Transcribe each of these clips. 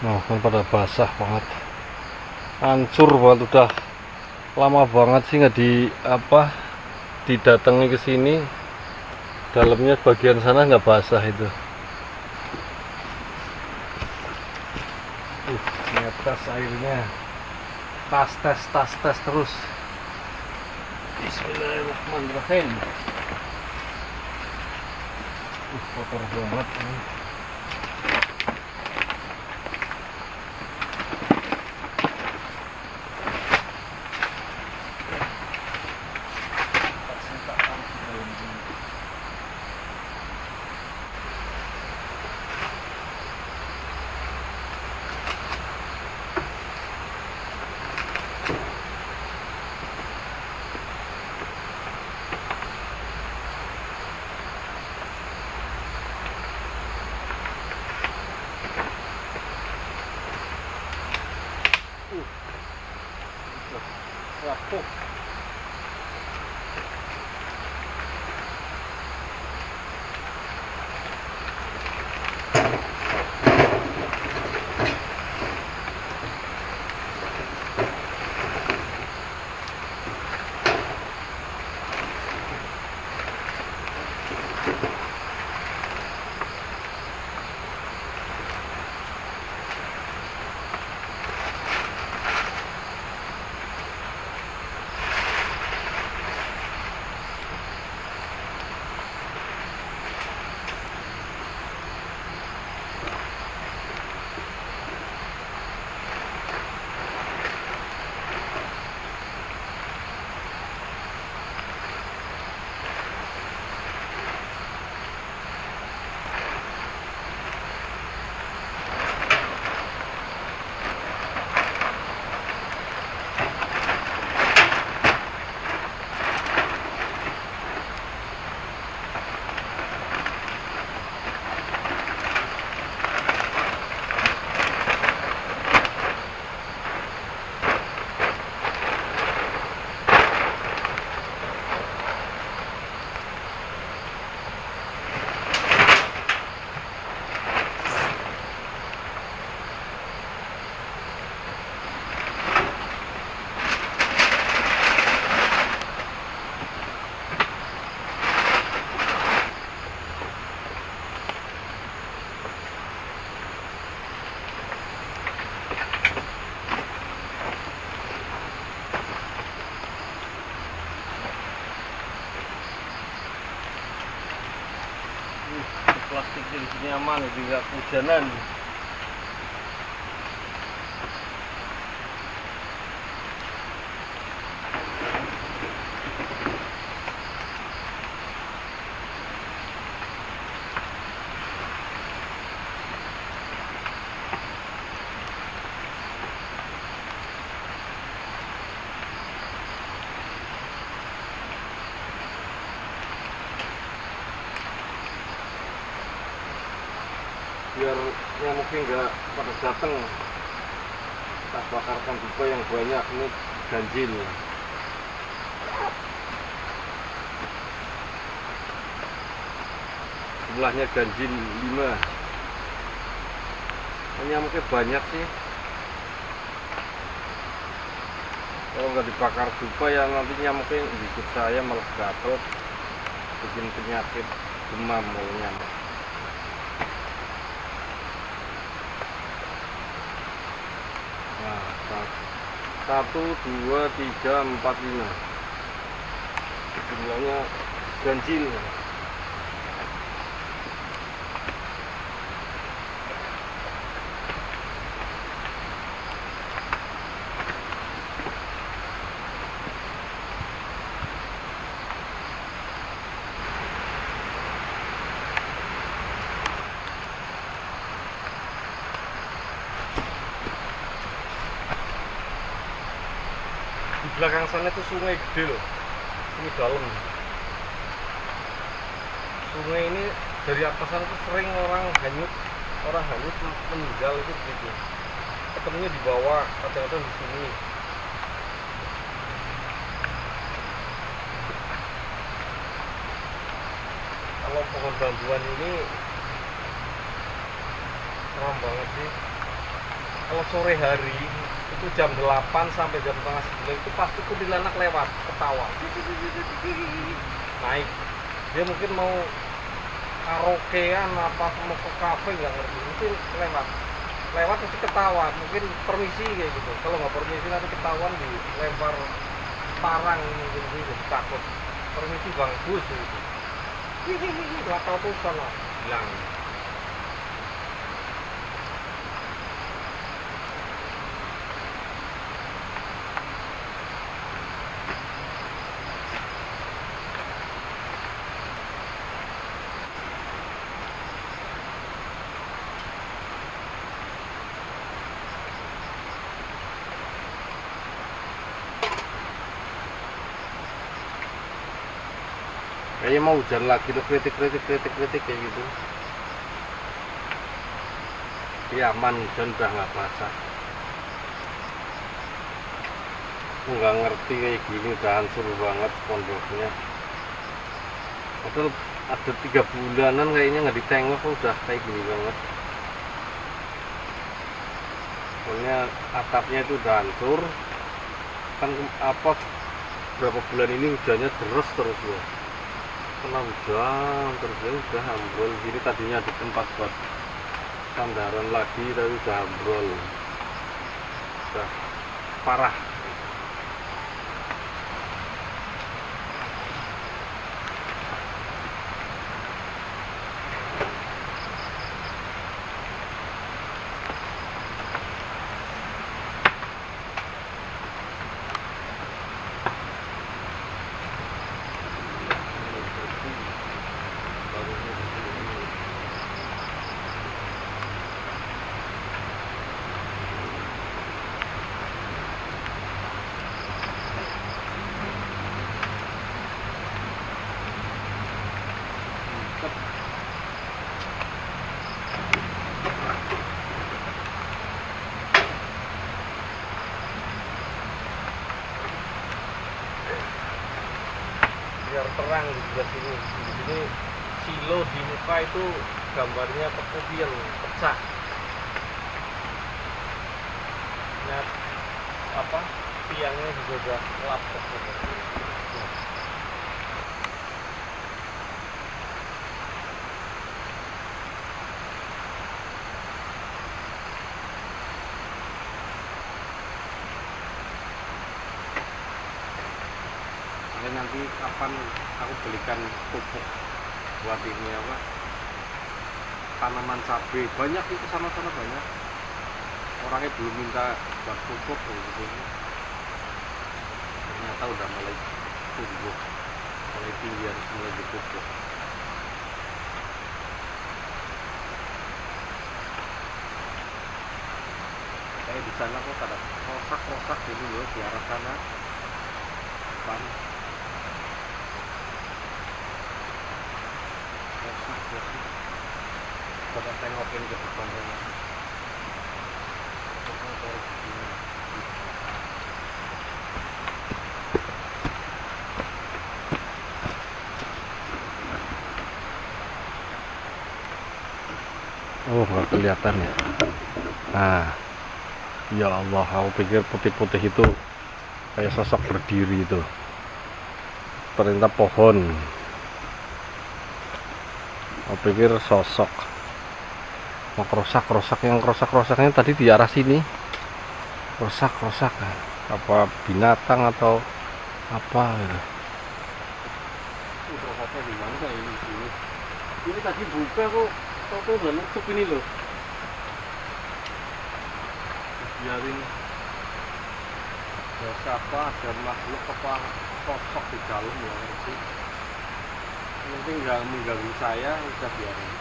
Nah, kan pada basah banget, hancur banget, udah lama banget sih nggak didatangi ke sini. Dalamnya bagian sana nggak basah itu. Ngetes airnya, tas terus. Bismillahirrahmanirrahim. Kotor banget ini. Rapuh. Plastiknya di sini aman, juga kehujanan. Biar nyamuknya nggak pada datang, kita bakarkan juga yang banyak. Ini ganjil, jumlahnya ganjil 5. Nyamuknya banyak sih. Kalau nggak dibakar juga ya nanti nyamuknya ikut saya malah gatel, bikin penyakit demam kalau nyamuk. Nah, 1, 2, 3, 4, 5 jumlahnya ganjil. Di belakang sana itu sungai gede loh, ini dalam. Sungai ini dari atasan itu sering orang hanyut meninggal itu begitu. Ketemunya di bawah, kadang-kadang di sini. Kalau pohon bambuan ini seram banget sih. kalau sore hari itu jam 8 sampai jam setengah 9 itu pasti kuntilanak lewat ketawa naik. Dia mungkin mau karaokean apa mau ke kafe nggak ngerti, mungkin lewat mesti ketawa, mungkin permisi kayak gitu. Kalau nggak permisi nanti ketahuan dilempar parang, mungkin gitu takut. Permisi bang bus gitu, nggak tahu tuh sana hilang. Kayaknya mau hujan lagi tuh, kritik kayak gitu. Iya aman, hujan udah nggak kerasa. Nggak ngerti kayak gini udah hancur banget pondoknya. Padahal ada 3 bulanan kayaknya nggak ditengok udah kayak gini banget. Soalnya atapnya itu udah hancur. Kan apa berapa bulan ini hujannya terus loh. Kena hujan terus ya udah ambrol. Jadi tadinya ada tempat buat sandaran lagi tapi udah ambrol, udah parah. Biar terang di sebelah sini. Di sini silo di muka itu gambarnya kemudian pecah. Nah, apa tiangnya juga udah gelap. Nanti kapan aku belikan pupuk buat ini apa tanaman cabai, banyak itu sana-sana banyak. Orangnya belum minta buat pupuk gitu. Ternyata udah mulai tumbuh, mulai tinggi, harus mulai dipupuk. Kayak di sana kok ada rosak dulu loh di arah sana. Depan. Coba tengokin ke depannya. Oh nggak kelihatan ya. Nah ya Allah, aku pikir putih-putih itu kayak sosok berdiri itu, ternyata pohon. Aku pikir sosok mau kerosak-kerosaknya tadi di arah sini, rosak apa binatang atau apa gitu. Rosaknya di mana ini? Ini tadi buka kok, tau udah nutup ini loh. Biarin siapa ada makhluk apa sosok di dalam ya ngerti. Penting nggak mengganggu saya, udah biarin.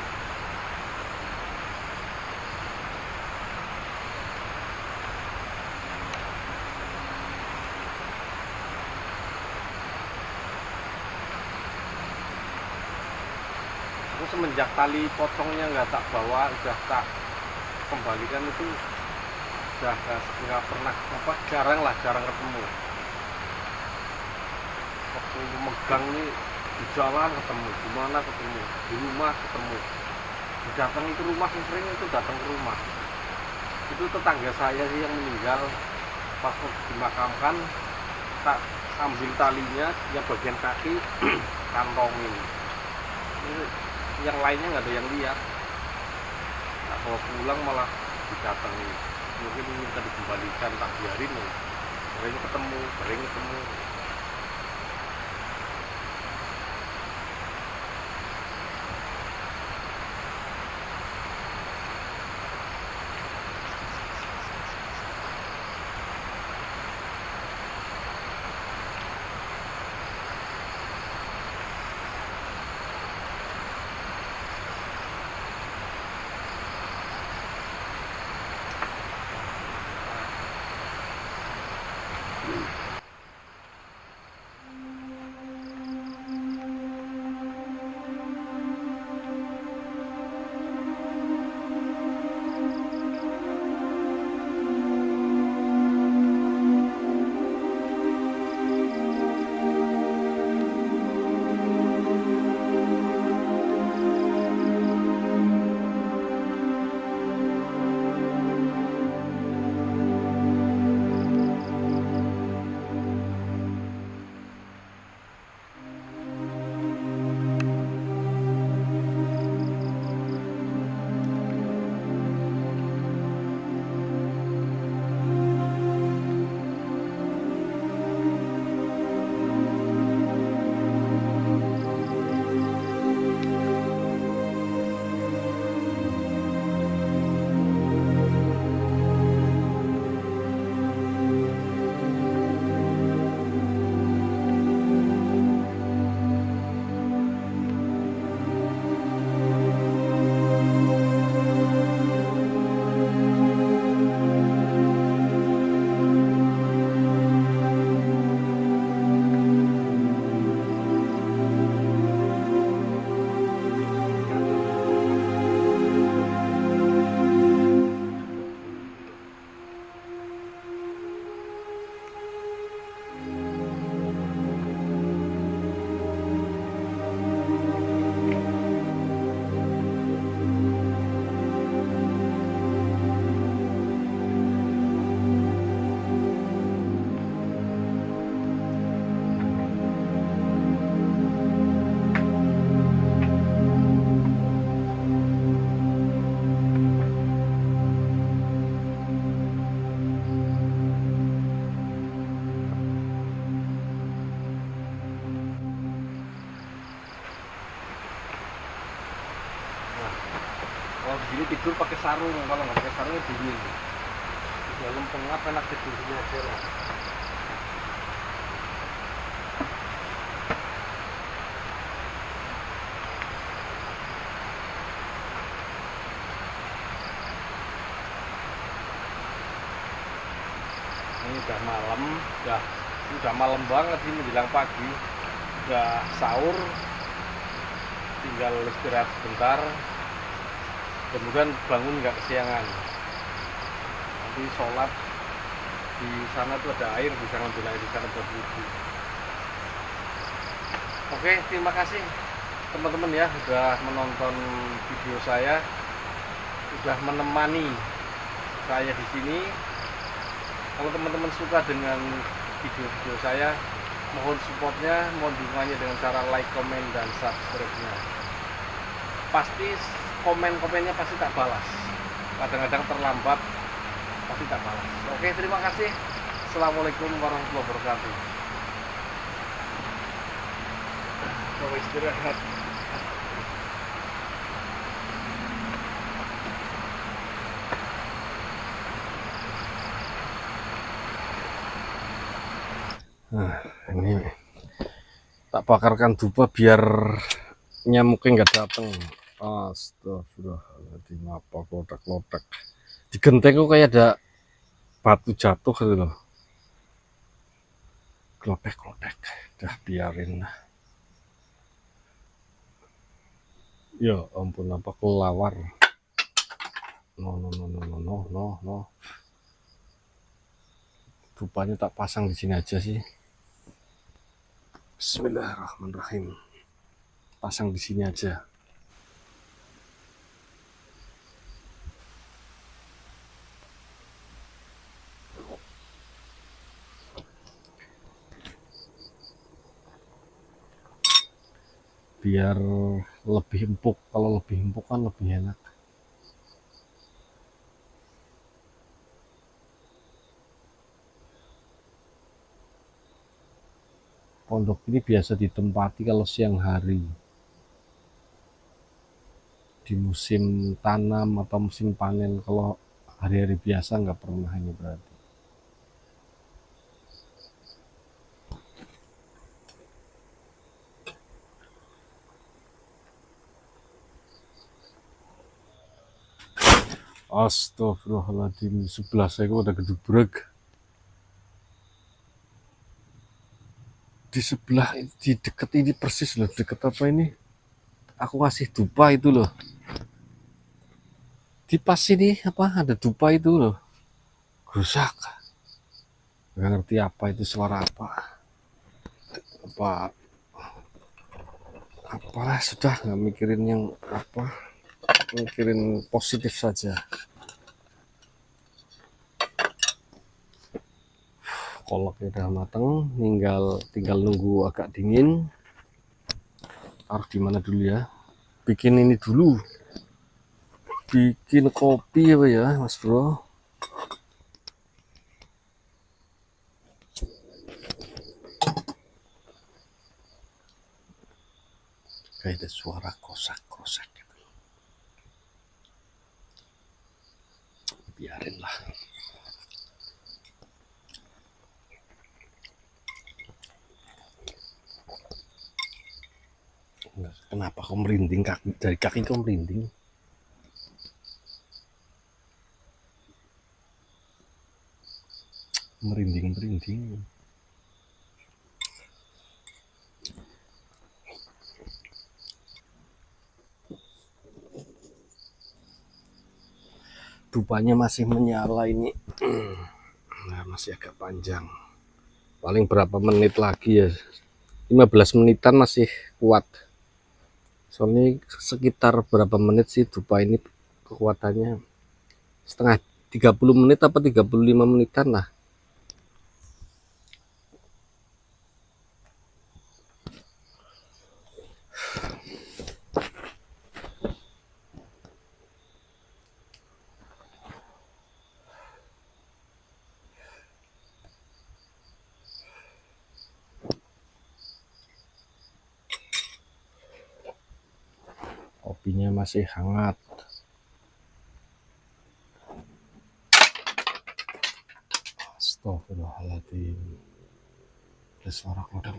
Aku semenjak tali pocongnya nggak tak bawa, udah tak kembalikan, itu udah nggak pernah apa, jarang ketemu. Waktu megang nih di jalan ketemu, di mana ketemu, di rumah ketemu. Datang itu rumah yang sering itu datang ke rumah. Itu tetangga saya sih yang meninggal. Pas dimakamkan, tak ambil talinya yang bagian kaki kantongin. Yang lainnya nggak ada yang lihat. Tak bawa pulang malah didatangi. Mungkin minta dikembalikan, tak biarin ya. Sering ketemu. Kalau di sini tidur pakai sarung, kalau nggak pakai sarung dingin. Di dalam pengap enak tidur sini aja lah. Ini udah malam, udah malam banget ini menjelang pagi. Udah sahur, tinggal istirahat sebentar. Kemudian bangun nggak kesiangan. Nanti sholat di sana tuh ada air, bisa ngambil air di sana buat wudhu. Oke, terima kasih teman-teman ya sudah menonton video saya, sudah menemani saya di sini. Kalau teman-teman suka dengan video-video saya, mohon supportnya, mohon dukungannya dengan cara like, komen, dan subscribe-nya. Pasti komen-komennya pasti tak balas. Kadang-kadang terlambat, pasti tak balas. Oke, terima kasih. Assalamualaikum warahmatullahi wabarakatuh. Mau istirahat. Nah, ini tak bakarkan dupa biar nyamuknya nggak datang. Astagfirullahaladzim, apa klodak-klodak di genteng kok kayak ada batu jatuh gitu loh. Klodek-klodek, udah biarin. Ya ampun, apa kelawar. No. Dupanya tak pasang di sini aja sih. Bismillahirrahmanirrahim. Pasang di sini aja. biar lebih empuk. Kalau lebih empuk kan lebih enak. Pondok ini biasa ditempati kalau siang hari, di musim tanam atau musim panen. Kalau hari-hari biasa nggak pernah ini berarti. Astagfirullahaladzim, sebelah saya kok ada gedubrek. Di sebelah, di deket ini persis loh, deket apa ini? Aku kasih dupa itu loh. Di pas ini apa ada dupa itu loh. Rusak. Gak ngerti apa itu, suara apa. Apalah, sudah nggak mikirin yang apa, mikirin positif saja. Kolaknya udah mateng, tinggal nunggu agak dingin. Taruh di mana dulu ya? Bikin ini dulu. Bikin kopi apa ya, Mas Bro? Kayak ada suara kosak-kosak gitu. Biarin lah. Kenapa kau merinding? Dari kaki kau merinding? Merinding. Dupanya masih menyala ini. Nah, masih agak panjang. Paling berapa menit lagi ya? 15 menitan masih kuat. Soalnya sekitar berapa menit sih dupa ini kekuatannya? Setengah 30 menit apa 35 menitan lah. Kopinya masih hangat. Astagfirullahaladzim. Ada suara klodak.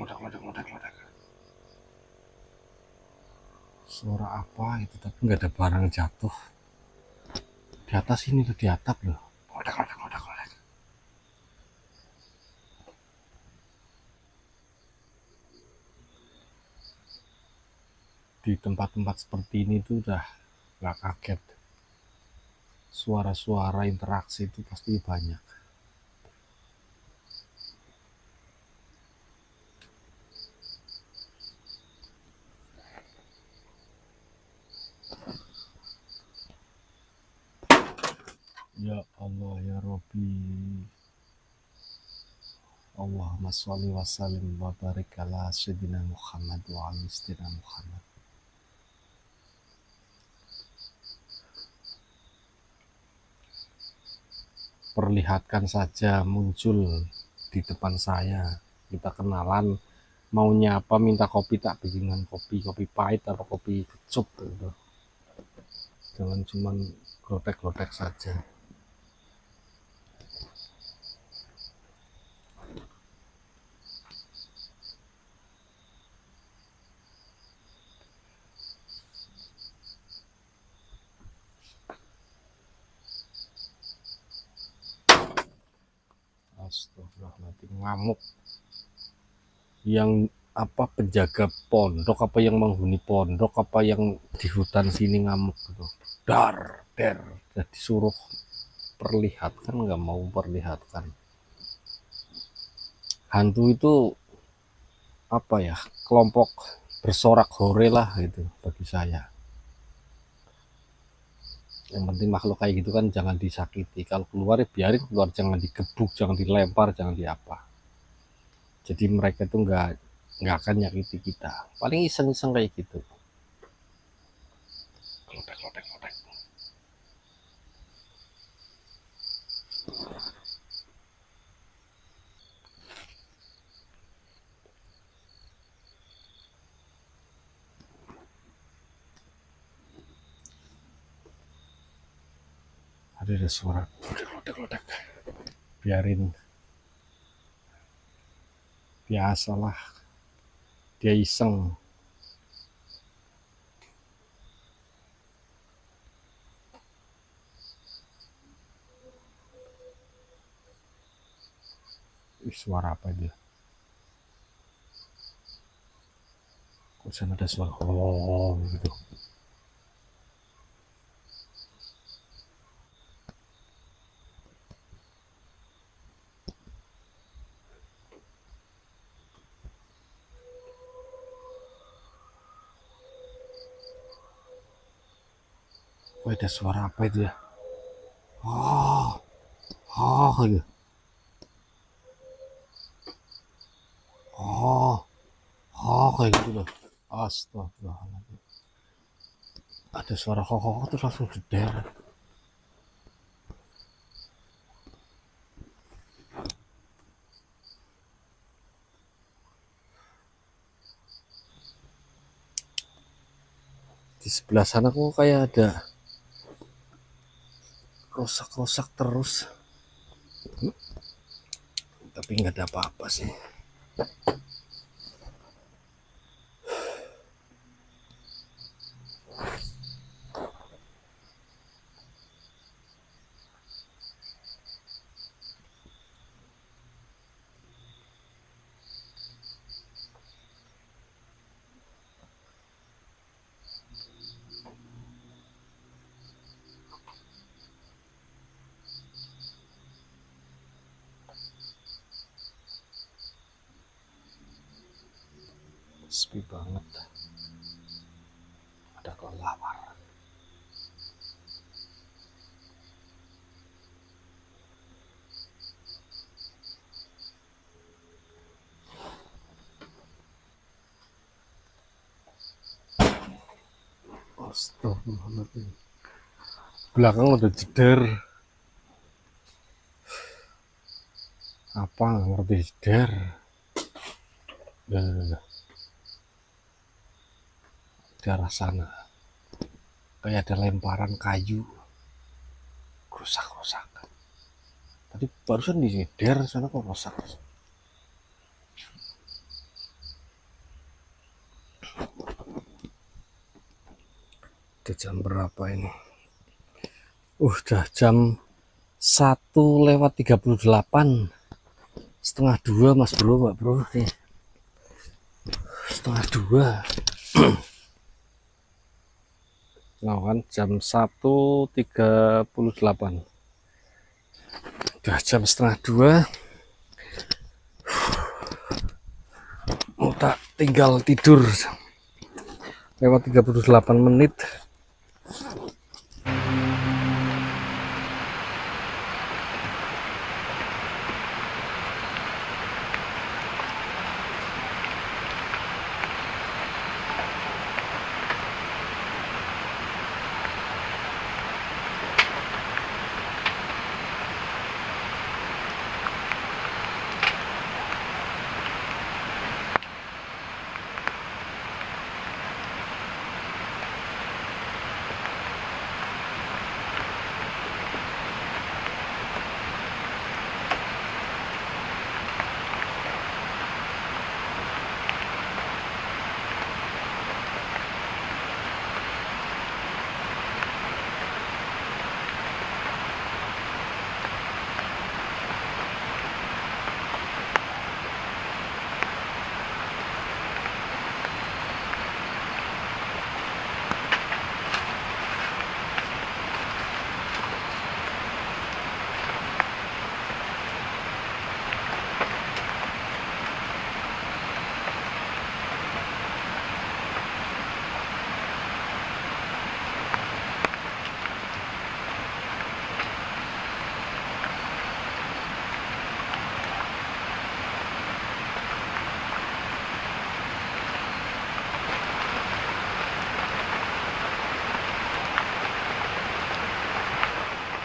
Suara apa itu, tapi nggak ada barang jatuh. Di atas ini tuh, di atap loh. Klodak. Di tempat-tempat seperti ini tuh udah nggak kaget. Suara-suara interaksi itu pasti banyak. Ya Allah ya Rabbi. Allahumma sholli wa sallim wa barik ala sayyidina Muhammad wa ala sayyidina Muhammad. Perlihatkan saja muncul di depan saya. Kita kenalan, maunya apa, minta kopi tak bikinkan kopi pahit atau kopi kecup gitu. Jangan cuman glotek saja. Astagfirullahaladzim, ngamuk. Yang apa, penjaga pondok apa yang menghuni pondok apa yang di hutan sini ngamuk gitu. Der. Jadi suruh perlihatkan, nggak mau perlihatkan. Hantu itu apa ya, kelompok bersorak hore lah gitu bagi saya. Yang penting makhluk kayak gitu kan jangan disakiti. Kalau keluar ya biarin keluar, jangan digebuk, jangan dilempar, jangan diapa. Jadi mereka itu nggak nggak akan nyakiti kita, paling iseng-iseng kayak gitu. Klotek, klotek, klotek. Ada suara klotek, klotek, klotek. Biarin, biasalah, dia iseng. Suara apa dia? Kok sana ada suara oh gitu. Oh, ada suara apa itu ya? Oh gitu. Kayak gitu loh. Astagfirullahaladzim. Ada suara terus langsung jeder. Di sebelah sana kok kayak ada rosak-rosak terus, tapi nggak ada apa-apa sih. Sepi banget, ada kelelawar. Astagfirullahaladzim, belakang udah jeder. Apa nggak ngerti jeder. Di arah sana kayak ada lemparan kayu, rusak-rusak. Tadi barusan di jeder, sana kok rusak. Udah jam berapa ini? Udah jam 1:38, setengah 2 mas bro, mbak bro nih, setengah 2. Nah kan jam 1:38, udah jam setengah 2, mau tak tinggal tidur lewat 38 menit.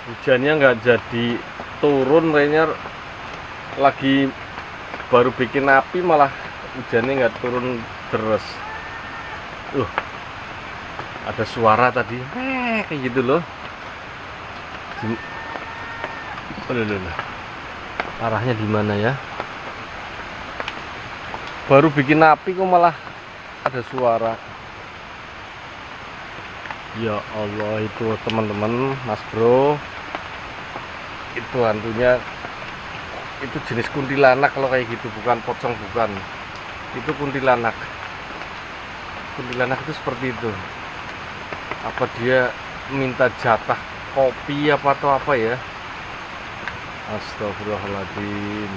Hujannya nggak jadi turun, Rainier lagi baru bikin api malah hujannya nggak turun deres. Ada suara tadi kayak gitu loh. Arahnya di mana ya? Baru bikin api kok malah ada suara. Ya Allah, itu teman-teman, Mas Bro, itu hantunya itu jenis kuntilanak. Kalau kayak gitu bukan pocong, bukan, itu kuntilanak. Kuntilanak itu seperti itu. Apa dia minta jatah kopi atau apa ya? Astagfirullahaladzim.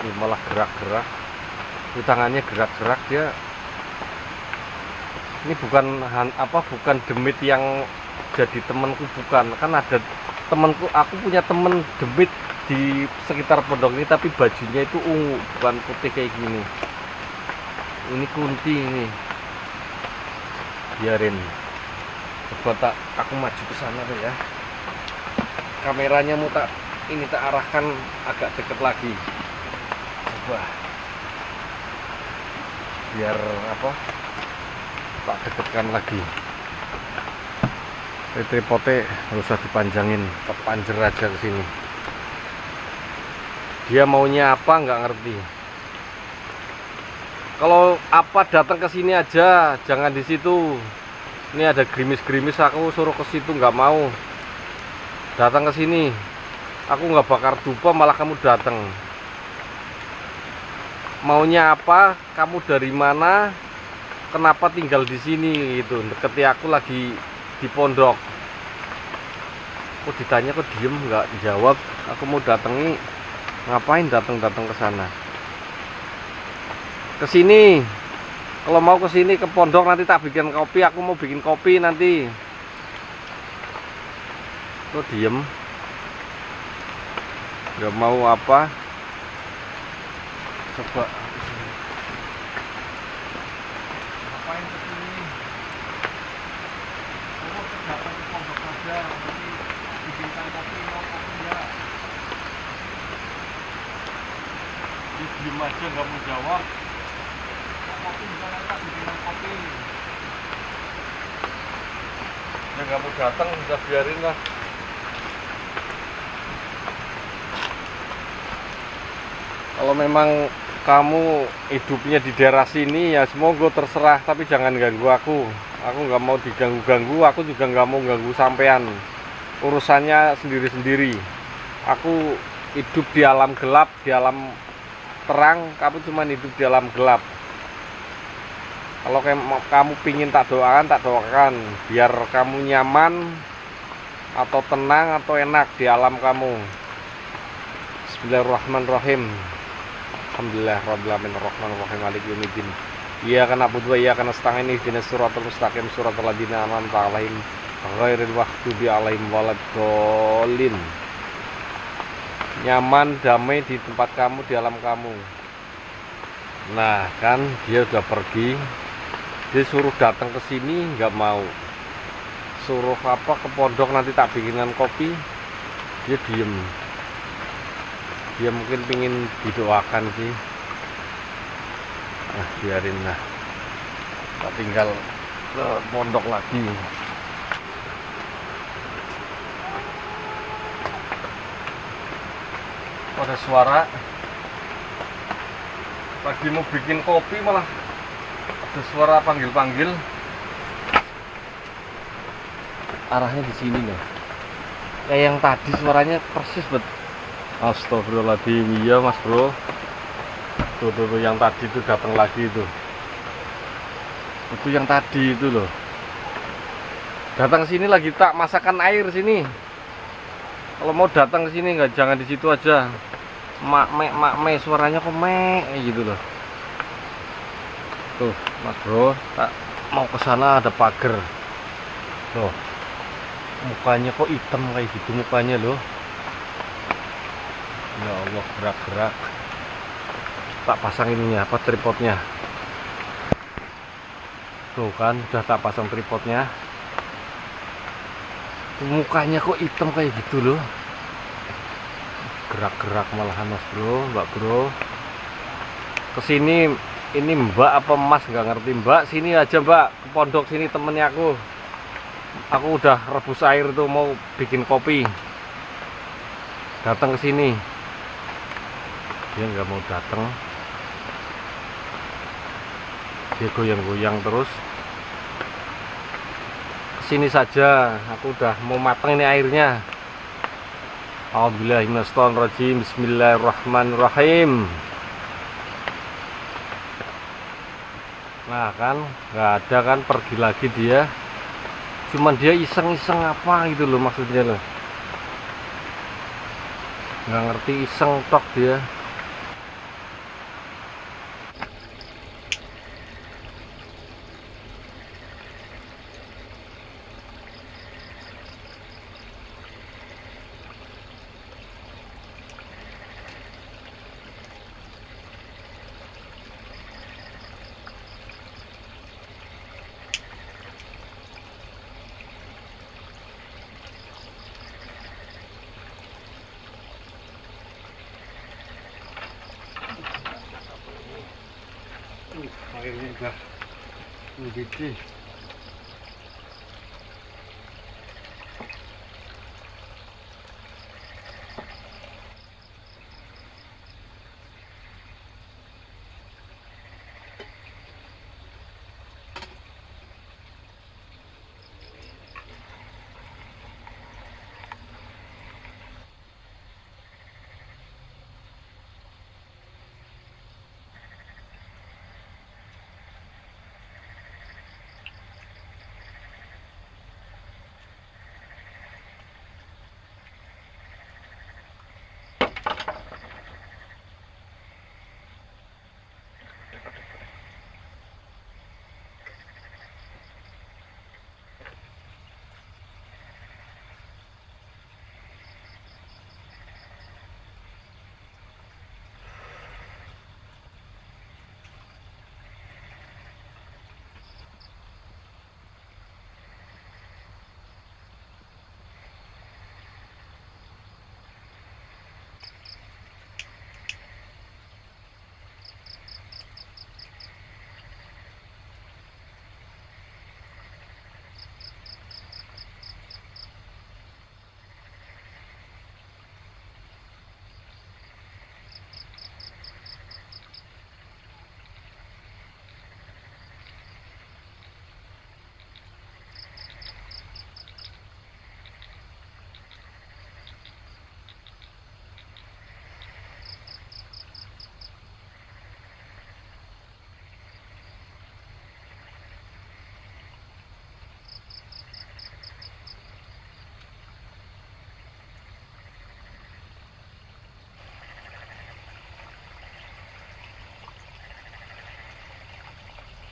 Ini malah gerak-gerak, itu tangannya gerak-gerak. Dia ini bukan demit yang jadi temanku, bukan. Kan ada temanku, aku punya temen demit di sekitar pondok ini, tapi bajunya itu ungu, bukan putih kayak gini. Ini kunti ini. Biarin. Coba aku maju ke sana tuh ya. Kameranya tak arahkan agak deket lagi. Coba. Biar tak deketkan lagi. Tripodnya nggak usah dipanjangin, kepanjer aja ke sini. Dia maunya apa nggak ngerti. Kalau apa datang ke sini aja, jangan di situ. Ini ada gerimis-gerimis, aku suruh ke situ nggak mau. Datang ke sini, aku nggak bakar dupa, malah kamu datang. Maunya apa? Kamu dari mana? Kenapa tinggal di sini gitu? Deketi aku lagi di pondok. Kok ditanya kok diem nggak jawab. Aku mau datangi, ngapain datang ke sana? Ke sini. Kalau mau ke sini ke pondok nanti tak bikin kopi. Aku mau bikin kopi nanti. Kok diem? Nggak mau apa? Coba. Ngapain ke sini? Kamu datang ke pondok aja, nanti bikinkan kopi, mau kopi ya? Dia diem aja nggak mau jawab. Kopi bisa nanti bikinkan kopi. Ya nggak mau datang, udah biarin lah. Kalau memang kamu hidupnya di daerah sini ya semoga terserah, tapi jangan ganggu aku. Aku nggak mau diganggu-ganggu, aku juga nggak mau ganggu sampean. Urusannya sendiri-sendiri. Aku hidup di alam gelap, di alam terang, kamu cuma hidup di alam gelap. Kalau kamu pingin tak doakan, biar kamu nyaman atau tenang atau enak di alam kamu. Bismillahirrahmanirrahim. Alhamdulillahirrahmanirrahim. Rahmanirrahim. Maliki yaumiddin. Iyyaka na'budu wa iyyaka nasta'in. Ihdinas siratal mustaqim. Siratal ladzina an'amta 'alaihim ghairil maghdubi 'alaihim waladdallin. Nyaman, damai di tempat kamu, di alam kamu. Nah, kan dia udah pergi. Dia suruh datang ke sini nggak mau. Suruh ke pondok nanti tak bikinan kopi. Dia diem. Dia mungkin pingin didoakan sih. Nah, biarin lah. Tak tinggal ke pondok lagi. Ada suara. Lagi mau bikin kopi malah ada suara panggil-panggil. Arahnya di sini loh. Kayak yang tadi suaranya persis bet. Astagfirullahaladzim, iya Mas Bro. Tuh, yang tadi itu datang lagi itu. Itu yang tadi itu loh. Datang sini lagi tak masakan air sini. Kalau mau datang ke sini nggak, jangan di situ aja. Mak suaranya kok gitu loh. Tuh, Mas Bro, tak mau ke sana ada pagar. Loh. Mukanya kok hitam kayak gitu mukanya loh. Ya Allah, gerak-gerak. Tak pasang ininya, tripodnya. Tuh kan, udah tak pasang tripodnya. Mukanya kok hitam kayak gitu loh. Gerak-gerak malahan mas bro, mbak bro. Kesini ini mbak apa mas nggak ngerti. Mbak sini aja mbak, ke pondok sini temennya aku. Aku udah rebus air tuh mau bikin kopi. Datang ke sini. Dia nggak mau datang. Dia goyang-goyang terus. Kesini saja, aku udah mau matang ini airnya. A'udzubillahiminasyaitonirrajim. Bismillahirrahmanirrahim. Nah kan, nggak ada kan, pergi lagi dia. Cuman dia iseng-iseng apa gitu loh maksudnya loh. Nggak ngerti, iseng tok dia. Akhirnya udah mendidih.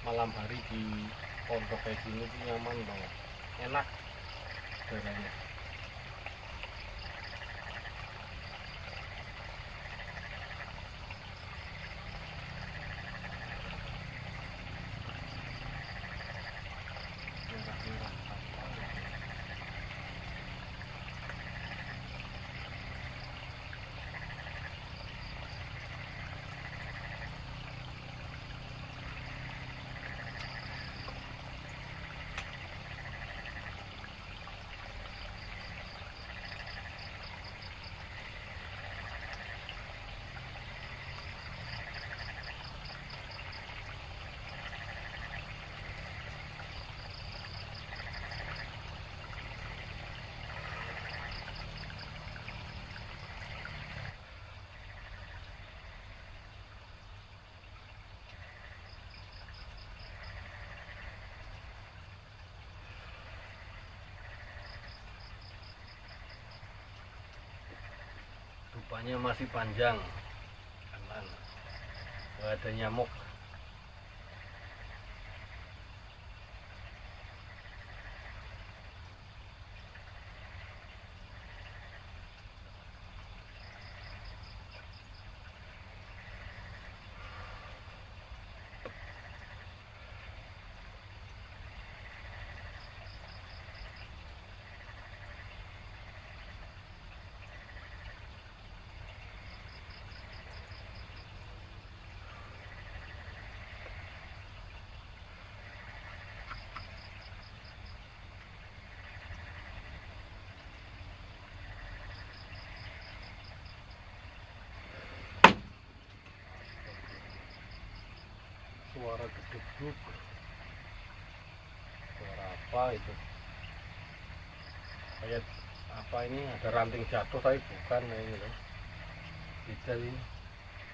Malam hari di pondok kayak gini tuh nyaman banget, enak udaranya. Merah-merah apa gitu. Rupanya masih panjang, aman, nggak ada nyamuk. suara geduk-geduk. Suara apa itu? Kayak apa ini, ada ranting jatuh tapi bukan ini loh. Tidak ini.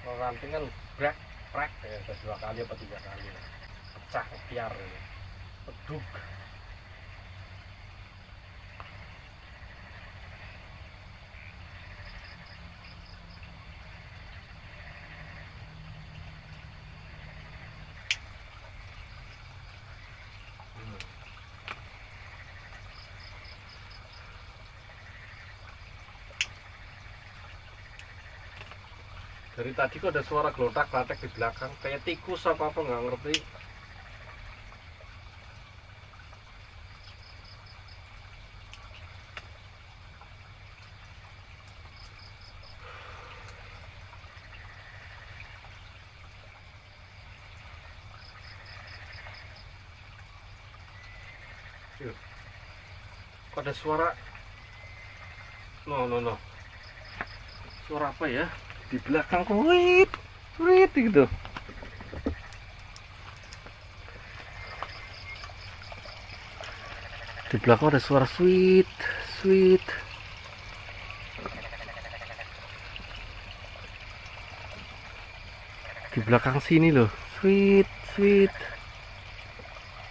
Kalau ranting kan brek brek ya, ada 2 kali apa 3 kali. Pecah kepiar ini. Peduk. Dari tadi kok ada suara gelotak-gelotak di belakang, kayak tikus apa nggak ngerti. Kok ada suara? No. Suara apa ya? Di belakang kuit gitu. Di belakang ada suara sweet. Di belakang sini loh, sweet.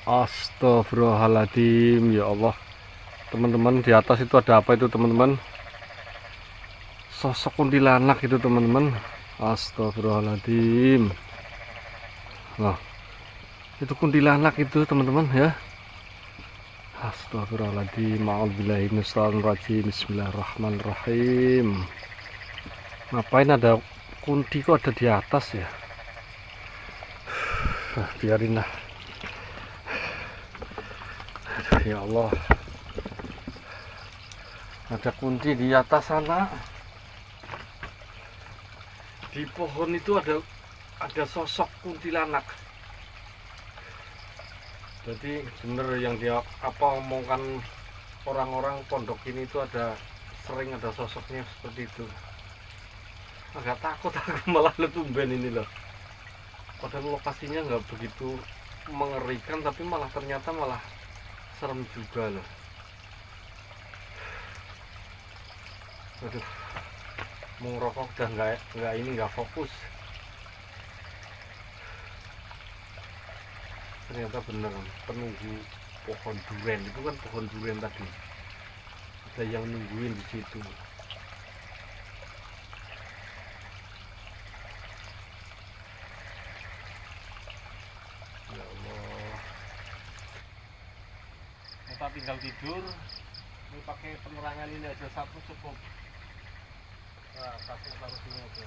Astagfirullahaladzim, ya Allah. Teman-teman, di atas itu ada apa itu teman-teman? Sosok kuntilanak itu teman-teman. Astagfirullahaladzim. Nah, itu kuntilanak itu teman-teman ya. Astagfirullahaladzim. A'udzubillahi minasyaitonir rajim. Bismillahirrahmanirrahim. Ngapain ada kunti kok ada di atas ya? Biarin lah. Ya Allah, ada kunci di atas sana. Di pohon itu ada sosok kuntilanak. Jadi bener yang dia omongkan orang-orang pondok ini itu sering ada sosoknya seperti itu. Agak takut aku malah tumben ini loh. Padahal lokasinya nggak begitu mengerikan, tapi ternyata malah serem juga loh. Aduh, mau ngerokok udah nggak fokus. Ternyata bener penunggu pohon duren itu kan, pohon duren tadi ada yang nungguin di situ. Ya Allah, kita tinggal tidur. Ini pakai penerangan ini aja satu cukup. Nah, kasih taruh sini aja.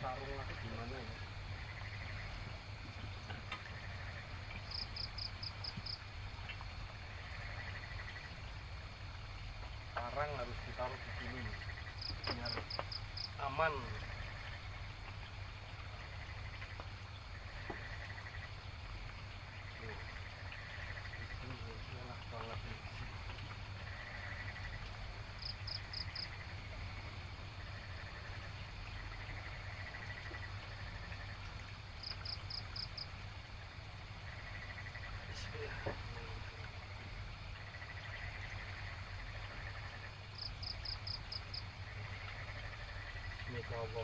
Sarung aku gimana ya? Sarang harus ditaruh di sini biar aman. Bismillahirrahmanirrahim.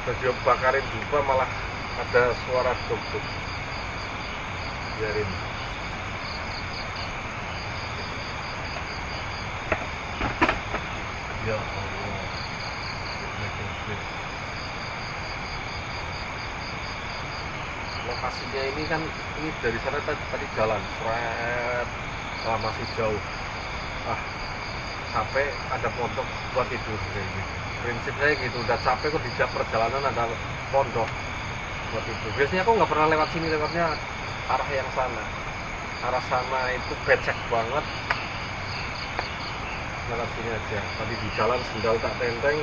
Baju bakarin dupa malah ada suara duk-duk. Biarin. Ya Allah. Lokasinya ini kan, ini dari sana tadi jalan seret, masih jauh. Sampai ada pondok buat tidur. Prinsip saya gitu, udah capek kok di perjalanan ada pondok buat tidur. Biasanya aku nggak pernah lewat sini, lewatnya arah yang sana. Arah sana itu becek banget. Lewat sini aja. Tadi di jalan sendal tak tenteng,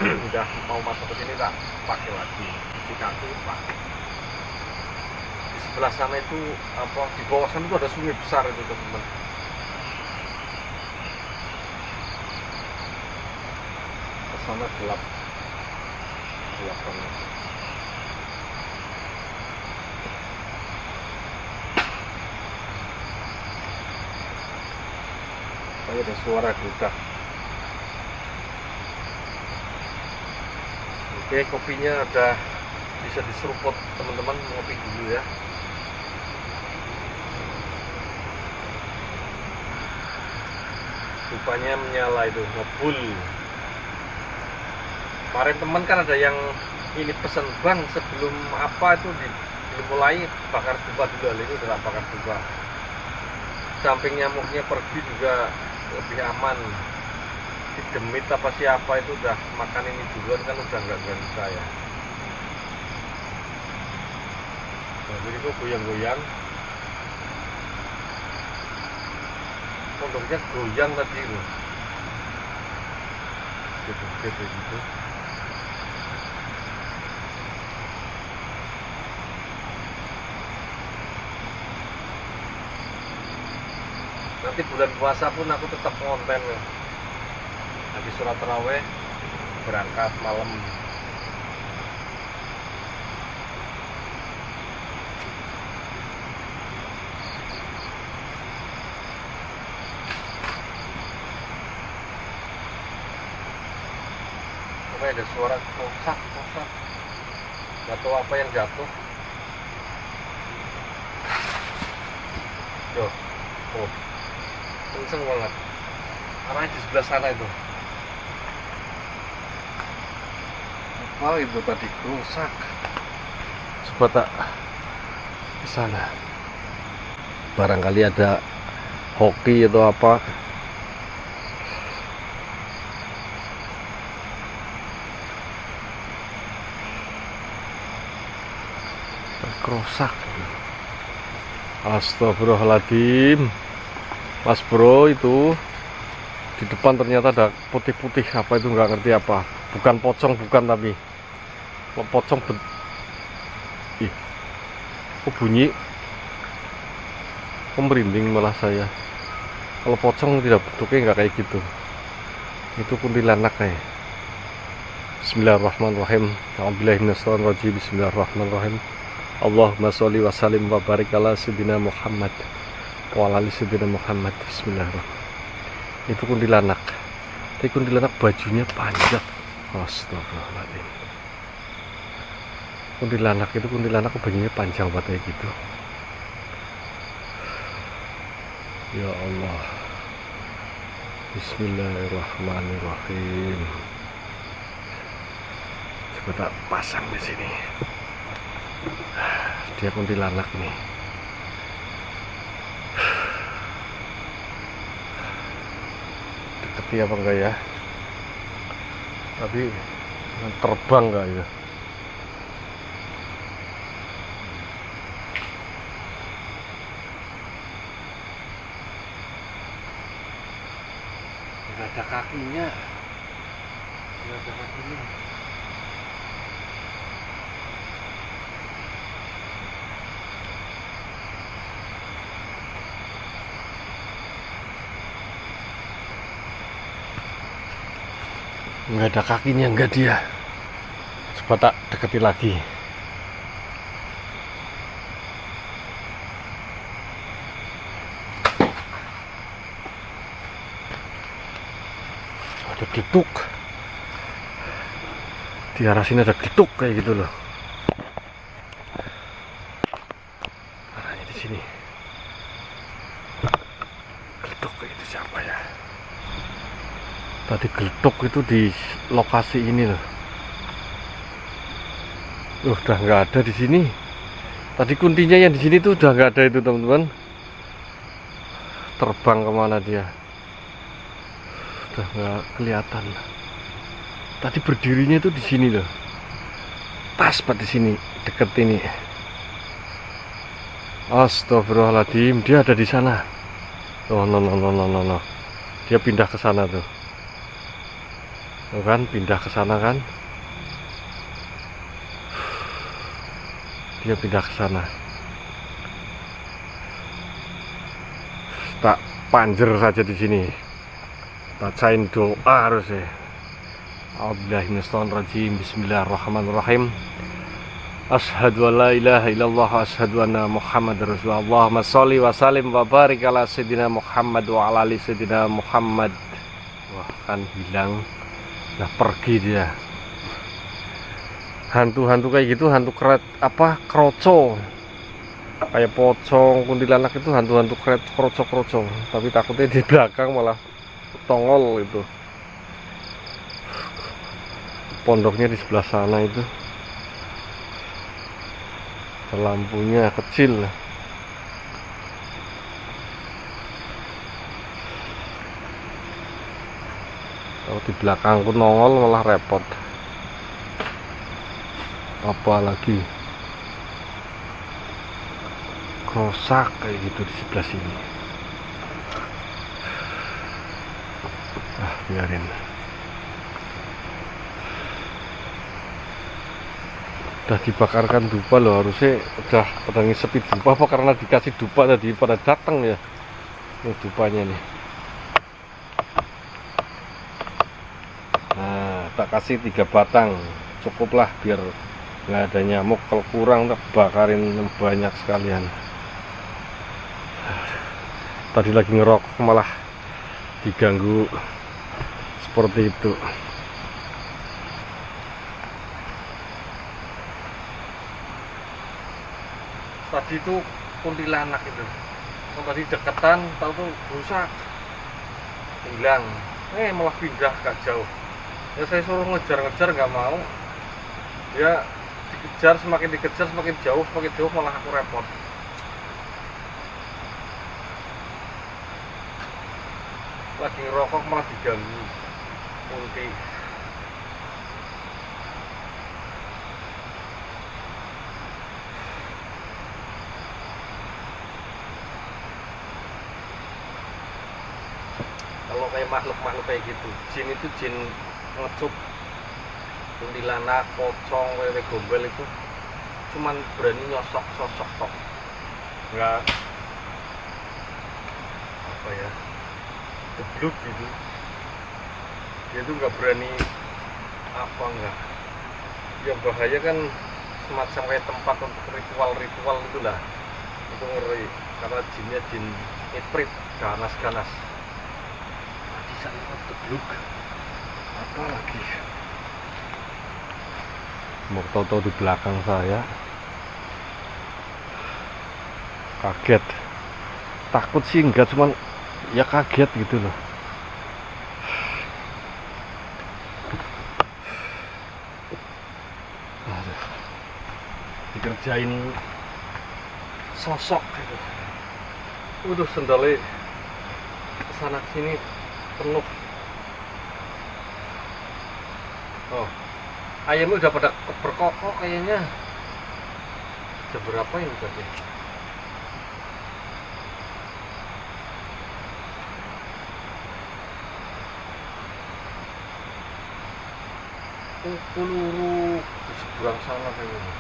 udah mau masuk ke sini tak pakai lagi. Cuci kaki pakai. Di sebelah sana itu di bawah sana itu ada sungai besar itu teman-teman. Sana gelap banget. Ada suara dudak. Oke, kopinya udah bisa diseruput teman-teman, ngopi dulu ya. Rupanya menyala itu, ngebul. Kemarin teman kan ada yang ini pesen, bang sebelum itu dimulai bakar dupa dulu. Ini udah bakar dupa. Samping nyamuknya pergi juga lebih aman. Si demit apa siapa itu udah makan ini duluan kan, udah nggak ganggu saya. Nah, jadi kok goyang-goyang. Pondoknya goyang tadi loh. Gitu. Nanti bulan puasa pun aku tetap konten loh. Habis sholat taraweh berangkat malam. Sampai ada suara kosak. Gak tahu apa yang jatuh. Oh, kenceng banget. Arahnya di sebelah sana itu. Apa itu tadi rusak? Coba tak ke sana. Barangkali ada hoki atau apa. Rusak. Astagfirullahaladzim. Mas bro, itu di depan ternyata ada putih-putih apa itu, nggak ngerti apa. Bukan pocong, bukan, tapi pocong ih, kok bunyi, kok merinding malah saya. Kalau pocong tidak bentuknya nggak kayak gitu. Itu kuntilanak kayak. Bismillahirrahmanirrahim. A'udzubillahiminasyaitonirrajim. Bismillahirrahmanirrahim. Allahumma sholli wa sallim wa barik ala sayyidina Muhammad wa ala ali sayyidina Muhammad. Bismillahirrahmanirrahim. Itu kuntilanak. Tapi kuntilanak bajunya panjang. Astagfirullahaladzim. Kuntilanak bajunya panjang banget kayak gitu. Ya Allah. Bismillahirrahmanirrahim. Coba tak pasang di sini. Dia kuntilanak nih. Deketi apa enggak ya? Tapi terbang enggak ya? Enggak ada kakinya. Enggak ada kakinya. Nggak ada kakinya, nggak dia. Coba tak deketi lagi. Ada deduk. Di arah sini ada geletuk kayak gitu loh. Arahnya di sini. Geletuk itu siapa ya? Tadi geletuk itu di lokasi ini loh. Udah nggak ada di sini. Tadi kuntinya yang di sini tuh udah nggak ada itu teman-teman. Terbang kemana dia? Udah nggak kelihatan. Tadi berdirinya tuh di sini loh. Pas di sini, deket ini. Astagfirullahaladzim, dia ada di sana. Oh no. Dia pindah ke sana tuh. Tuh kan, pindah ke sana kan? Dia pindah ke sana. Tak panjer saja di sini. Bacain doa harus ya. A'udzubillahiminasyaitonirrajim. Bismillahirrahmanirrahim. Asyhadu an la ilaha illallah wa asyhadu anna Muhammadar Rasulullah. Allahumma sholli wa sallim wa barik ala sayyidina Muhammad wa ala ali sayyidina Muhammad. Wah, kan hilang. Nah, pergi dia. Hantu-hantu kayak gitu, hantu kroco. Kayak pocong, kuntilanak itu hantu-hantu kroco. Tapi takutnya di belakang malah tongol itu. Pondoknya di sebelah sana itu. Lampunya kecil. Kalau di belakangku nongol malah repot. Apalagi krosak kayak gitu di sebelah sini. Biarin. Udah dibakarkan dupa loh, harusnya udah ngisepin dupa apa karena dikasih dupa tadi pada datang ya. Ini dupanya nih. Nah, tak kasih 3 batang cukuplah biar nggak ada nyamuk. Kalau kurang tak bakarin banyak sekalian. Tadi lagi ngerokok malah diganggu seperti itu. Tadi itu kuntilanak itu. Kalau tadi deketan, tahu tuh rusak, hilang. Malah pindah gak jauh. Ya saya suruh ngejar-ngejar nggak mau. Dia dikejar, semakin jauh malah aku repot. Lagi ngerokok malah diganggu kunti. Kalau kayak makhluk kayak gitu, jin itu jin ngecup, kuntilanak, pocong, wewe gombel itu cuman berani nyosok sosok tok, nggak apa ya, gebluk gitu. Dia tuh nggak berani apa enggak. Yang bahaya kan semacam kayak tempat untuk ritual itulah, itu ngeri karena jinnya jin ifrit, ganas. Sana tebluk apa lagi, mau tahu di belakang saya kaget, takut sih enggak, cuman ya kaget gitu loh. Dikerjain sosok gitu. Udah sendalnya kesana sini penuh. Oh, ayamnya udah pada berkokok kayaknya. Jam berapa ini tadi? Peluru di seberang sana kayaknya.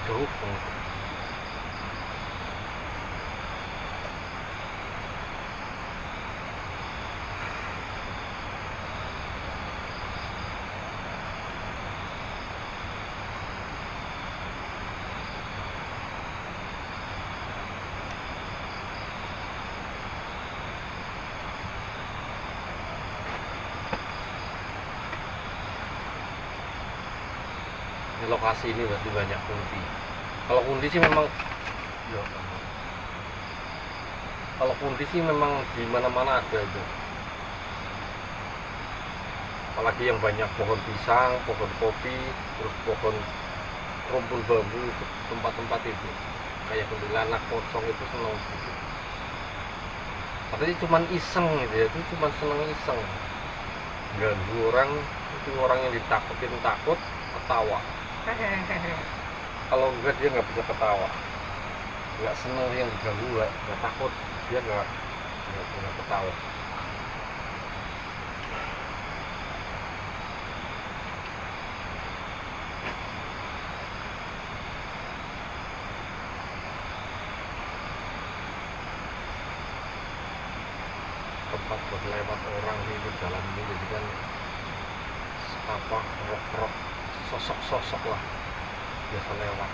Jauh banget. di lokasi ini berarti banyak kunti. Kalau kunti sih memang ya, kalau kunti sih memang di mana-mana ada itu. Apalagi yang banyak pohon pisang, pohon kopi, terus pohon rumpun bambu, tempat-tempat itu kayak kuntilanak, pocong itu senang gitu. Tapi cuman iseng gitu ya, itu cuman seneng iseng, ganggu orang. Itu orang yang ditakutin takut, ketawa. Kalau enggak dia nggak bisa ketawa, nggak seneng yang diganggu, nggak takut, dia nggak ketawa. Tempat buat lewat orang di jalan ini jadi kan apa, rok-rok, sosok-sosok lah biasa lewat.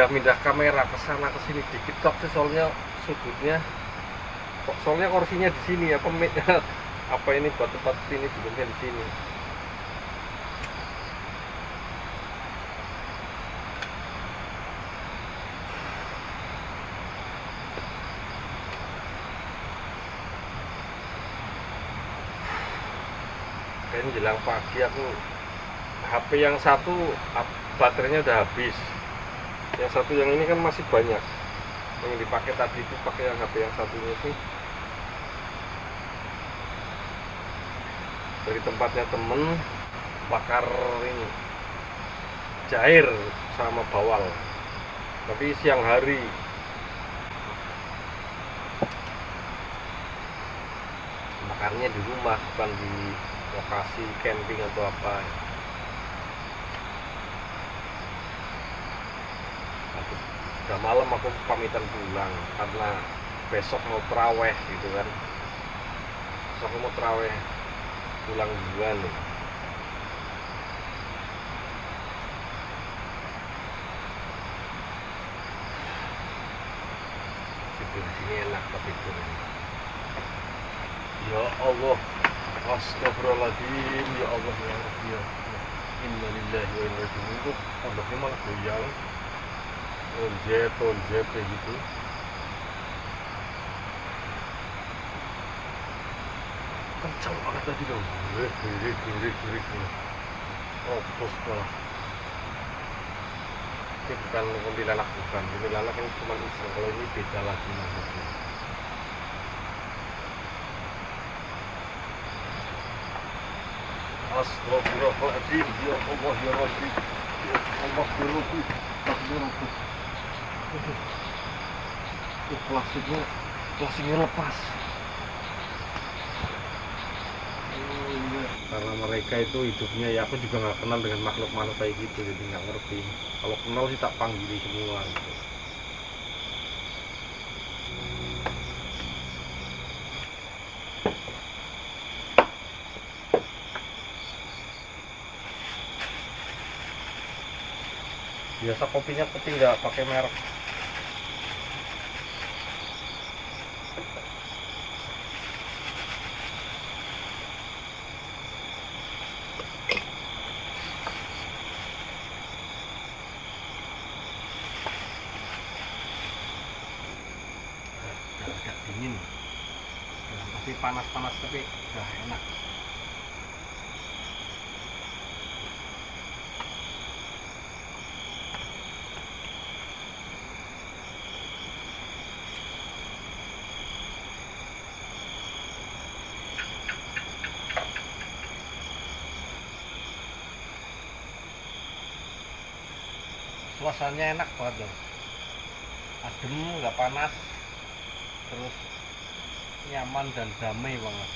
Mindah kamera ke sana ke sini dikit kok sih, soalnya sudutnya kok, soalnya kursinya di sini apa apa ini buat tempat ini duduknya di sini. Kayaknya jelang pagi aku HP yang satu baterainya udah habis, yang satu yang ini kan masih banyak. Yang dipakai tadi itu pakai yang HP yang satunya sih dari tempatnya temen, bakar ini jair sama bawal, tapi siang hari. Bakarnya di rumah, bukan di lokasi camping atau apa. Udah malam aku pamitan pulang karena besok mau traweh gitu kan. Besok aku mau traweh pulang duluan nih. Tidur di sini enak tapi tidur. Ya Allah, astagfirullahaladzim, ya Allah, ya Rabbi, ya Allah. Innalillahi wa inna ilaihi raji'un. Pondoknya malah goyang, tonjet kayak gitu. Kencang banget tadi dong, gerik. Opus malah. Ini bukan kuntilanak, bukan. Kuntilanak ini cuma iseng, kalau ini beda lagi maksudnya. Astagfirullahaladzim, ya Allah, ya Rabbi, ya Allah, ya Rabbi, astagfirullah. Plastiknya lepas. Karena mereka itu hidupnya ya, aku juga nggak kenal dengan makhluk-makhluk kayak gitu, jadi nggak ngerti. Kalau kenal sih tak panggili semua gitu. Biasa kopinya kopi nggak pakai merek. Agak dingin, masih panas-panas tapi udah enak. Suasananya enak banget loh, adem, nggak panas, terus nyaman dan damai banget.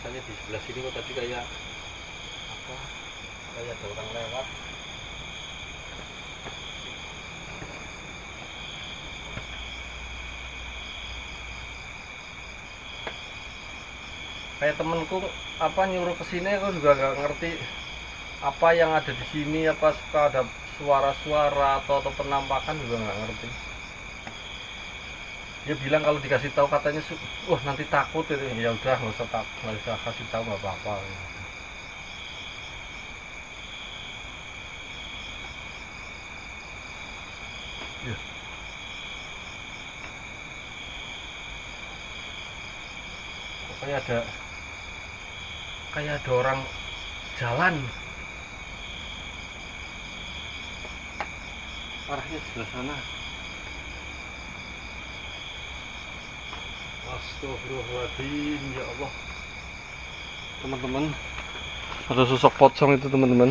rasanya di sebelah sini kok tadi kayak apa, kayak ada orang lewat. Kayak temenku apa nyuruh kesini, aku juga nggak ngerti apa yang ada di sini, apa suka ada suara-suara atau penampakan juga nggak ngerti. Dia bilang kalau dikasih tahu katanya wah nanti takut itu. Ya udah nggak usah takut, nggak usah kasih tahu, nggak apa-apa. Ya. Pokoknya kayak ada orang jalan, arahnya sebelah sana. Astagfirullahaladzim, ya Allah. Teman-teman, ada sosok pocong itu teman-teman,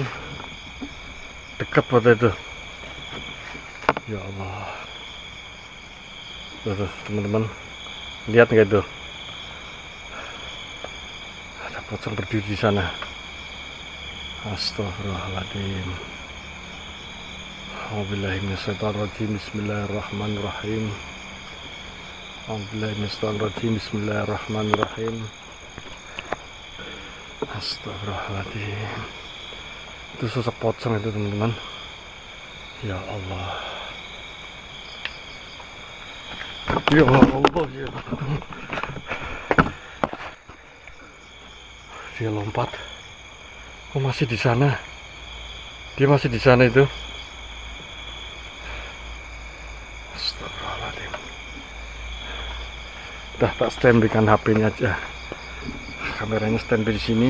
dekat pada itu. Ya Allah. Tuh, teman-teman, lihat nggak itu? Ada pocong berdiri di sana. Astagfirullahaladzim. A'udzubillahi minasyaitonirrajim. Bismillahirrahmanirrahim. A'udzubillahi minasyaitonirrajim. Bismillahirrahmanirrahim. Astagfirullahaladzim. Itu sosok pocong itu teman-teman. Ya Allah. Ya Allah, ya Allah. Dia lompat. Oh, masih di sana. Dia masih di sana itu. Astagfirullahaladzim. Udah tak standbykan HP-nya aja. Kameranya standby di sini.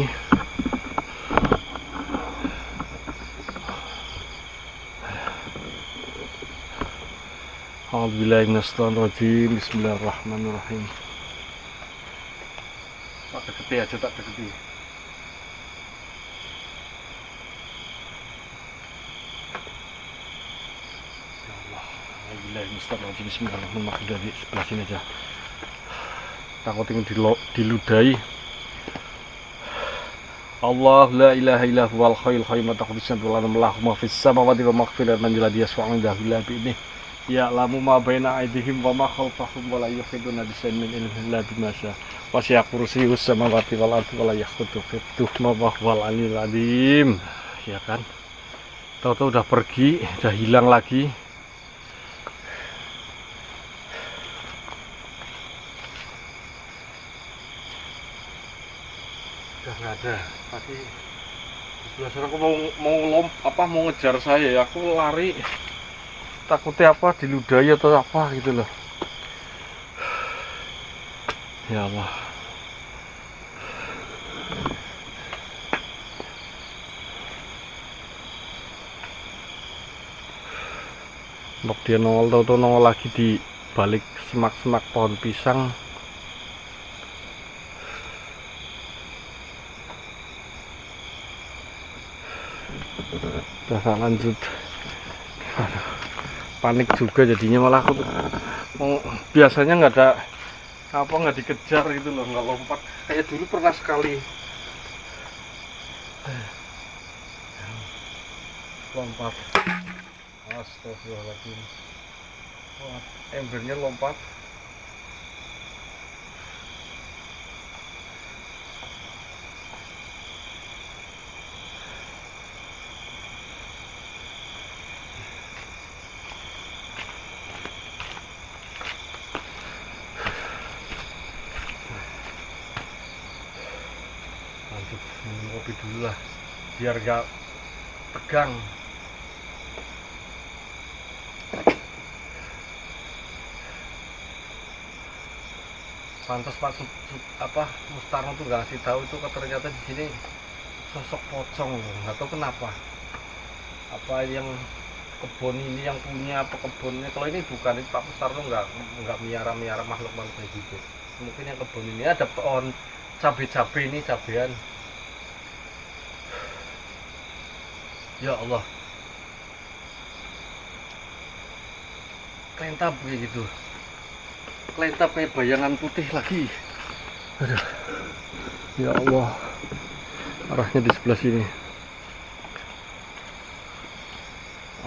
A'udzubillahi minasyaitonirrajim. Bismillahirrahmanirrahim. Tak deketi aja, tak deketi. Ya Allah. A'udzubillahi minasyaitonirrajim. Bismillahirrahmanirrahim. Dari sebelah sini aja. Takut ingin diludahi. Allah la ilaha illa huwal hayyul qayyum. Taqdisan wa lahu ma fis samawati wa ma fil ardi man ladzi yashfa'u 'indahu illa bi idnihi. Ya'lamu ma baina aydihim wa ma khalfahum wa la yuhituna bi shay'in min ilmihi illa bima syaa. Wasi'a kursiyyus samawati wal ardi wa la yakhuddu hifdhuhuma wa huwal 'aliyyul 'azim. Ya kan? Tahu-tahu udah pergi, udah hilang lagi. Udah nggak ada. Tadi sebelah sana aku mau ngejar saya ya, aku lari. Takutnya apa, diludahi atau apa gitu loh. Ya Allah. Mbok dia nongol, tau nongol lagi di balik semak-semak pohon pisang. Udah tak lanjut. Aduh, panik juga jadinya, malah aku biasanya nggak ada apa, nggak dikejar gitu loh, nggak lompat kayak dulu pernah sekali lompat. Astagfirullahaladzim. Wah, embernya lompat. Lanjut minum kopi dulu lah biar gak tegang. Pantas Pak Mustarno tuh nggak kasih tahu itu, ternyata di sini sosok pocong loh, nggak tahu kenapa. Apa yang kebun ini yang punya apa kebunnya? Kalau ini bukan, itu Pak Mustarno nggak miara makhluk kayak gitu. Mungkin yang kebun ini ada pohon cabai ini, cabean. Ya Allah, kelentap kayak gitu, kelentap kayak bayangan putih lagi. Aduh. Ya Allah, arahnya di sebelah sini.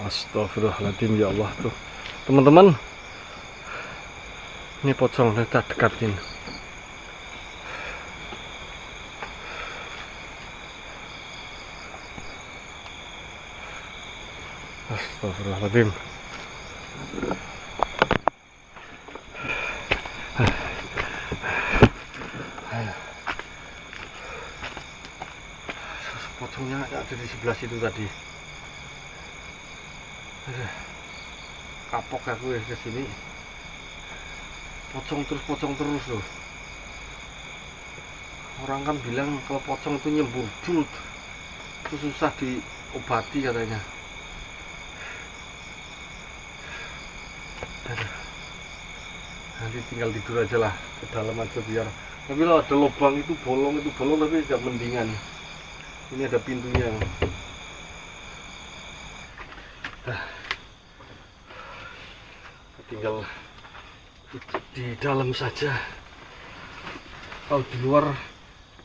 Astagfirullahaladzim, ya Allah tuh. Teman-teman, ini pocong, kita dekatin. Astagfirullahaladzim. Pocongnya ada di sebelah situ tadi. Kapok aku ya ke sini. Pocong terus loh. Orang kan bilang kalau pocong itu nyembur bulut, itu susah diobati katanya. Nanti tinggal tidur aja lah, ke dalam aja biar. Tapi kalau ada lubang itu bolong tapi tidak mendingan. Ini ada pintunya. Tinggal di dalam saja. Kalau di luar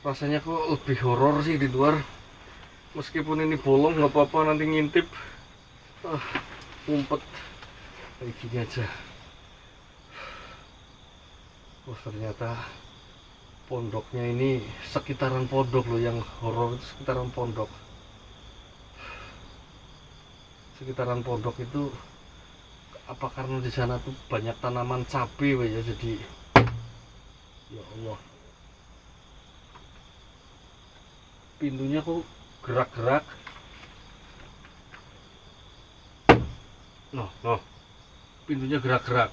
rasanya kok lebih horor sih di luar. Meskipun ini bolong nggak apa-apa, nanti ngintip ngumpet kayak gini aja. Oh ternyata pondoknya ini sekitaran pondok loh, yang horor itu sekitaran pondok. Sekitaran pondok itu apa karena di sana tuh banyak tanaman cabai ya, jadi ya Allah, pintunya kok gerak-gerak. Noh, pintunya gerak-gerak.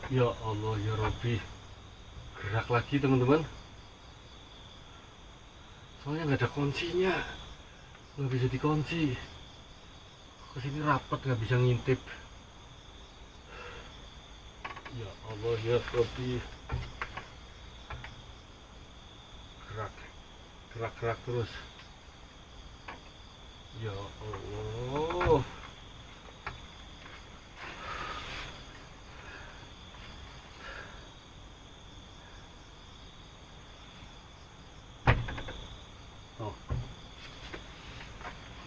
Ya Allah, ya Rabbi, gerak lagi teman-teman. Soalnya nggak ada kuncinya, nggak bisa dikunci. Kesini rapet, nggak bisa ngintip. Ya Allah, ya Rabbi, gerak terus. Ya Allah.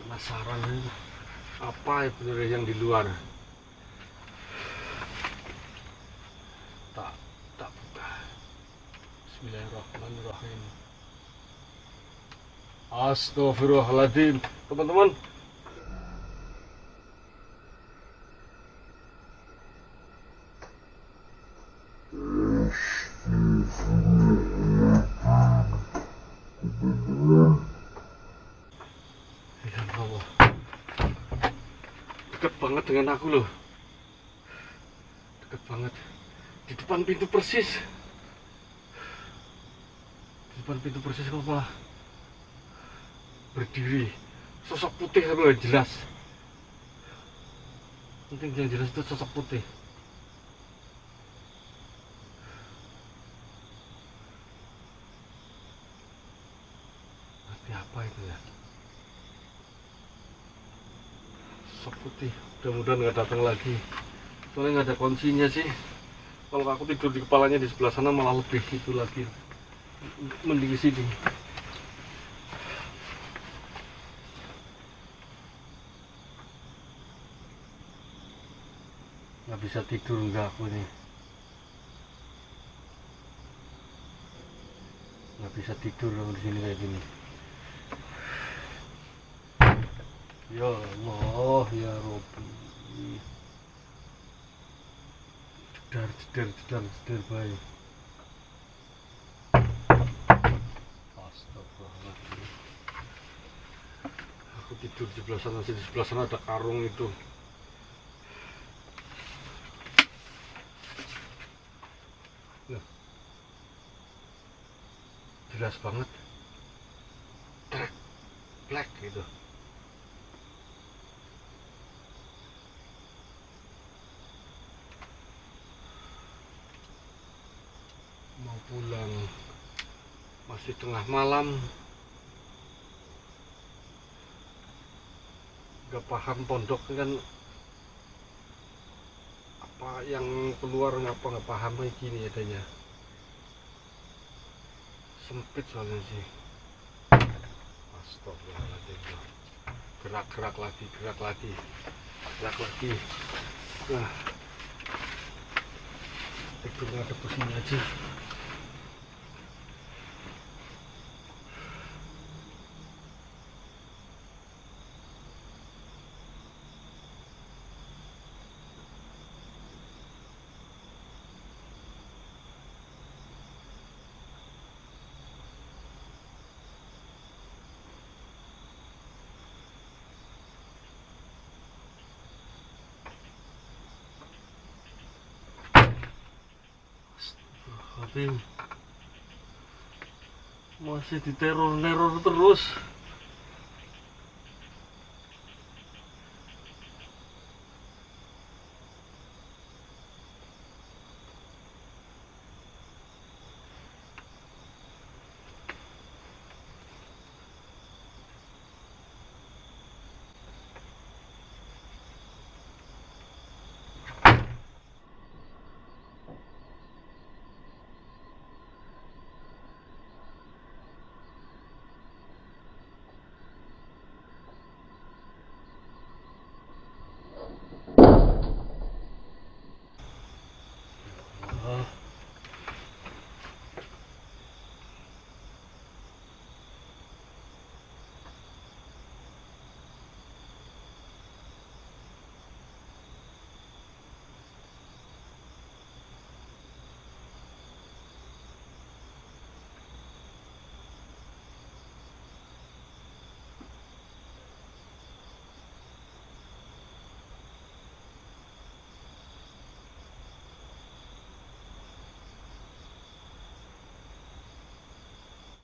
Penasaran ini apa ya bener yang di luar. Tak buka. Bismillahirrahmanirrahim. Astagfirullahaladzim, teman-teman. Ya Allah, dekat banget dengan aku loh, dekat banget, di depan pintu persis, kok malah berdiri sosok putih, tapi nggak jelas. Penting yang jelas itu sosok putih. Berarti apa itu ya? Sosok putih. Mudah-mudahan nggak datang lagi. Soalnya nggak ada kuncinya sih. Kalau aku tidur di kepalanya di sebelah sana malah lebih gitu lagi. Mending di sini. Nggak bisa tidur enggak aku nih. Nggak bisa tidur kalau di sini kayak gini. Ya Allah, ya Rabbi. Jedar baik. Astagfirullahaladzim. Aku tidur di sebelah sana, di sebelah sana ada karung itu. Nah, jelas banget. Trek, black gitu. Mau pulang, masih tengah malam. Gak paham pondok kan Pak yang keluar nggak paham kayak gini adanya. Sempit soalnya sih. Astagfirullahaladzim. Gerak lagi. Nah, itu ngadep ke sini aja. Astagfirullahaladzim. Masih diteror terus.